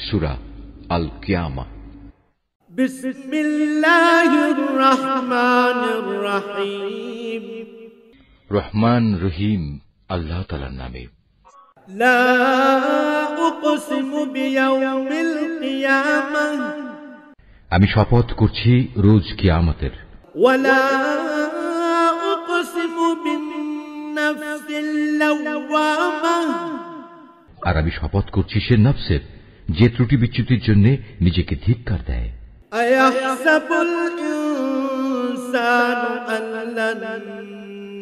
সূরা আল কিয়ামা। বিসমিল্লাহির রহমানির রহিম। রহমান রহিম আল্লাহ তাআলার নামে। লা উকসিমু বিয়াউমিল কিয়ামাহ, আমি শপথ করছি রোজ কিয়ামতের। ওয়ালা উকসিমু বিন-নাফসিল লাওয়ামাহ, আর আমি শপথ করছি সে নফসের যে ত্রুটি বিচ্যুতির জন্য নিজেকে ধিক্কার দেয়। আয়াহসাবুল ইনসানু আল্লান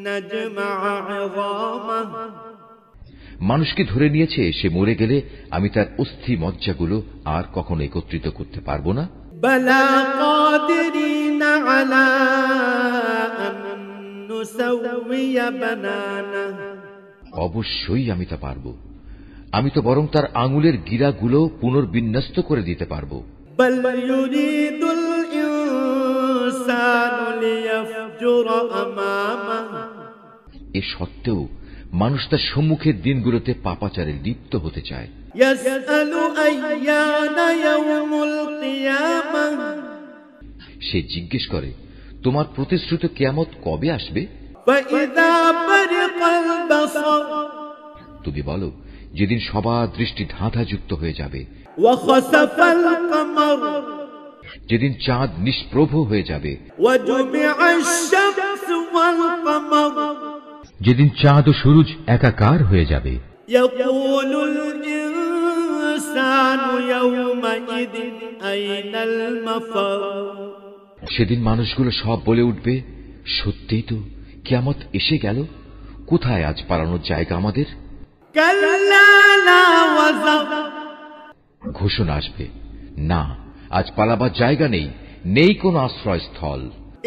নাজমা'a 'ইযামাহ, মানুষকে ধরে নিয়েছে সে মরে গেলে আমি তার অস্থি মজ্জাগুলো আর কখনো একত্রিত করতে পারবো না। বালা কাদিরিনা আলা আন নুসাউইয়া বানানা, অবশ্যই আমি তা পারবো। আমি তো বরং তার আঙুলের গিরাগুলো পুনর্বিন্যস্ত করে দিতে পারবো। বাল ইউরিদুল ইনসানু লিয়াফজুরা আমামাহ, এ সত্ত্বেও মানুষ তার সম্মুখের দিনগুলোতে পাপাচারে লিপ্ত হতে চায়। ইয়াসআলু আইয়ানা ইয়াউমুল কিয়ামাহ, সে জিজ্ঞেস করে তোমার প্রতিশ্রুত কিয়ামত কবে আসবে? ফাইযা বারিকাল বাসার, তুমি বলো যেদিন সবার দৃষ্টি ধাঁধাযুক্ত হয়ে যাবে। ওয়া খাসাফাল কামার, যেদিন চাঁদ নিষ্প্রভ হয়ে যাবে। ওয়া জুমি'আশ শামসু ওয়াল কামার, যেদিন চাঁদ ও সূরজ একাকার হয়ে যাবে। ইয়াকুলুল ইনসানু ইয়াওমাইদিন আইনাল মাফার, সেদিন মানুষগুলো সব বলে উঠবে সত্যিই তো কিয়ামত এসে গেল, কোথায় আজ পালানোর জায়গা আমাদের? কাল্লা লা ওয়াজার, ঘোষণা আসবে না, আজ পালাবার জায়গা নেই, নেই কোনো আশ্রয়স্থল।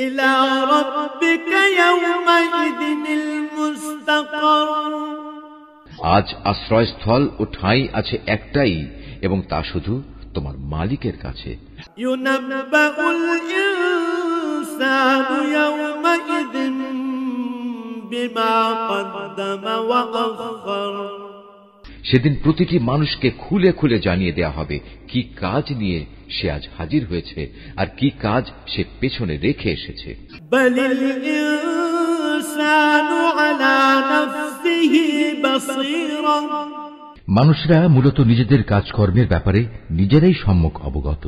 ইলা রাব্বিকা ইয়াওমাইদিনিল মুস্তাকার, আজ আশ্রয়স্থল ও ঠাঁই আছে একটাই এবং তা শুধু তোমার মালিকের কাছে। ইউনাব্বাউল ইনসানু ইয়াওমাইদিন বিমা কদ্দামা ওয়া আখার, সেদিন প্রতিটি মানুষকে খুলে খুলে জানিয়ে দেয়া হবে কি কাজ নিয়ে সে আজ হাজির হয়েছে আর কি কাজ সে পেছনে রেখে এসেছে। বালিল ইনসানু আলা নাফসিহি বাসীরা, মানুষরা মূলত নিজেদের কাজকর্মের ব্যাপারে নিজেরাই সম্যক অবগত।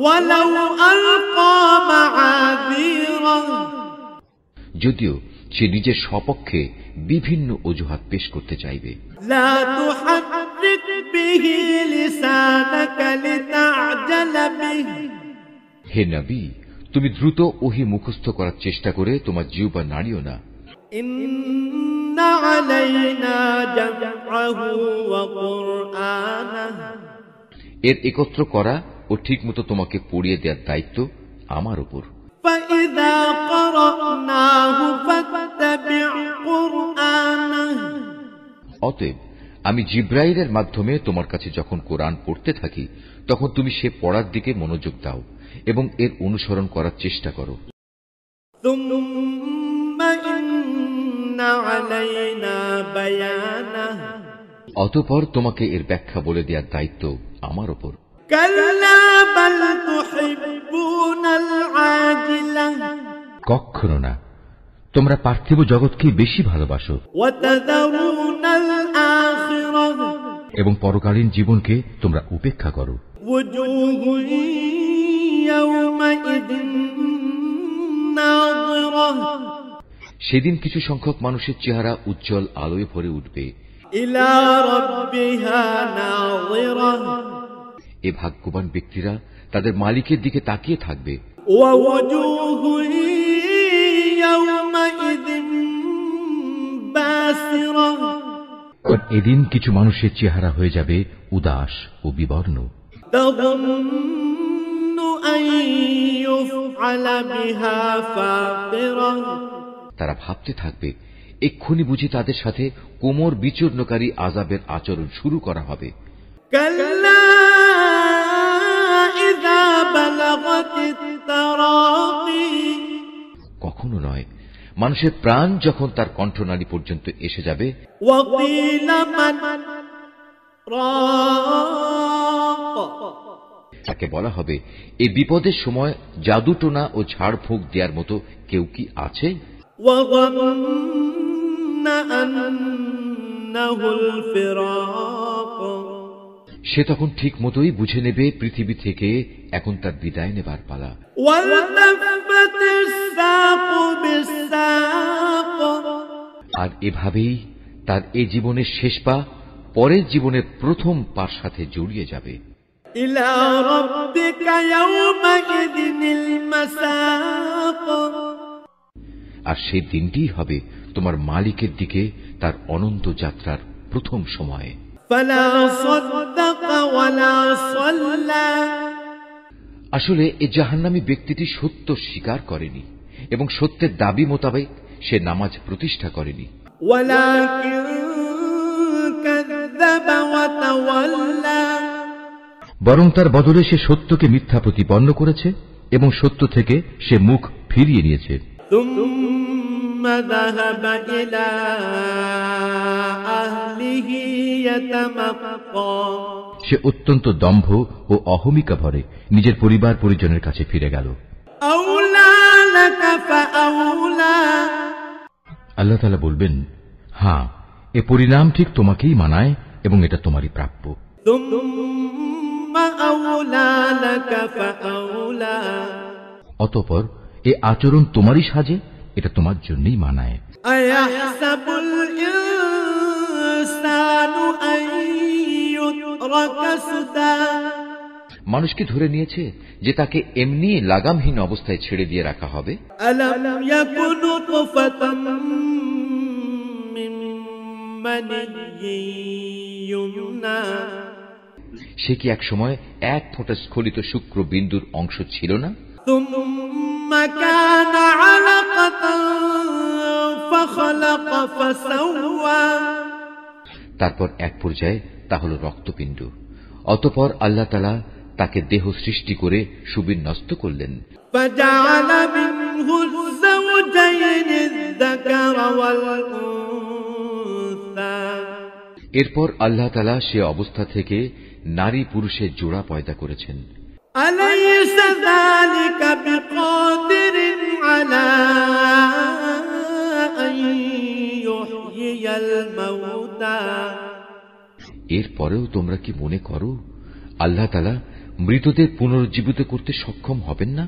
ওয়ালাউ আলকা মাআযীরা, যদিও সে নিজের সপক্ষে বিভিন্ন অজুহাত পেশ করতে চাইবে। লা তুহাররিক বিহি লিসানাকা লিতা'জালা বিহি, হে নবী, তুমি দ্রুত ওহী মুখস্থ করার চেষ্টা করে তোমার জিহ্বা নাড়িও না। ইন্না আলাইনা জামআহু ওয়া কুরআনাহু, এর একত্র করা ও ঠিকমতো তোমাকে পড়িয়ে দেওয়ার দায়িত্ব আমার উপর। ফাইযা ক্বরানাহু ফাত্তাবি' কুরআনাহু, অতএব আমি জিব্রাইলের মাধ্যমে তোমার কাছে যখন কোরআন পড়তে থাকি তখন তুমি সে পড়ার দিকে মনোযোগ দাও এবং এর অনুসরণ করার চেষ্টা করো। সুম্মা ইন্না আলাইনা বায়ানাহু, অতঃপর তোমাকে এর ব্যাখ্যা বলে দেওয়ার দায়িত্ব আমার উপর। কাল্লা বাল তুহিব্বুনাল আজিলাহ, কখনো না, তোমরা পার্থিব জগৎকে বেশি ভালোবাসো ওয়া তাযারুনাল আখিরাহ, এবং পরকালীন জীবনকে তোমরা উপেক্ষা করো। ওয়াজুহু ইয়াওমাইদিন নাযিরাহ, সেদিন কিছু সংখ্যক মানুষের চেহারা উজ্জ্বল আলোয় ভরে উঠবে। ইলা রাব্বিহা নাযিরাহ, এ ভাগ্যবান ব্যক্তিরা তাদের মালিকের দিকে তাকিয়ে থাকবে। ওয়া ওয়াজুহু ইয়াওমাইদিন বাসিরাহ, এদিন কিছু মানুষের চেহারা হয়ে যাবে উদাস ও বিবর্ণ। তাযুন্নু আন ইউফআলা বিহা ফাকিরাহ, তারা ভাবতে থাকবে এক্ষুনি বুঝি তাদের সাথে কোমর বিচূর্ণকারী আযাবের আচরণ শুরু করা হবে। কাল্লা ইযা বালাগাতিত তারাকি, কখনো নয়, মানুষের প্রাণ যখন তার কণ্ঠনালী পর্যন্ত এসে যাবে। ওয়া কিলা মান রাক, তাকে বলা হবে, এই বিপদের সময় জাদুটোনা ও ঝাড়ফুঁক দেওয়ার মতো কেউ কি আছে? وظن أنه الفراق সে তখন ঠিক মতোই বুঝে নেবে পৃথিবী থেকে এখন তার বিদায় নেবার পালা। والتفت الساق بالساق আর এভাবেই তার এই জীবনের শেষ পা পরের জীবনের প্রথম পার সাথে জড়িয়ে যাবে। إلى ربك يومئذ المساق আর সেই দিনটিই হবে তোমার মালিকের দিকে তার অনন্ত যাত্রার প্রথম সময়। فلا صدق ولا صلى আসলে এই জাহান্নামী ব্যক্তিটি সত্য স্বীকার করেনি এবং সত্যের দাবি মোতাবেক সে নামাজ প্রতিষ্ঠা করেনি, ولكن كذب وتولى বরং তার বদলে সে সত্যকে মিথ্যা প্রতিপন্ন করেছে এবং সত্য থেকে সে মুখ ফিরিয়ে নিয়েছে। ثم ذهب إلى أهله يتمطى সে অত্যন্ত দম্ভ ও অহমিকা ভরে নিজের পরিবার পরিজনের কাছে ফিরে গেল। أولى لك فأولى আল্লাহ তাআলা বলবেন, হ্যাঁ, এ পরিণাম ঠিক তোমাকেই মানায় এবং এটা তোমারই প্রাপ্য। ثم أولى لك فأولى অতঃপর এ আচরণ তোমারই সাজে, এটা তোমার জন্যই মানায়। أيحسب الإنسان أن يترك سدى মানুষ কি ধরে নিয়েছে যে তাকে এমনি লাগামহীন অবস্থায় ছেড়ে দিয়ে রাখা হবে? ألم يكن نطفة من مني يمنى সে কি এক সময় এক ফোঁটা স্খলিত শুক্র বিন্দুর অংশ ছিল না? ثم كان علقة فخلق فسوى তারপর এক পর্যায়ে তা হল রক্তপিণ্ড। অতঃপর আল্লাহ তাআলা তাকে দেহ সৃষ্টি করে সুবিন্যস্ত করলেন। فجعل منه الزوجين الذكر والأنثى এরপর আল্লাহ তাআলা সে অবস্থা থেকে নারী পুরুষের জোড়া পয়দা করেছেন। أليس ذلك بقادر على أن يحيي الموتى এরপরেও তোমরা কি মনে করো আল্লাহ তাআলা মৃতদের পুনরুজ্জীবিত করতে সক্ষম হবেন না?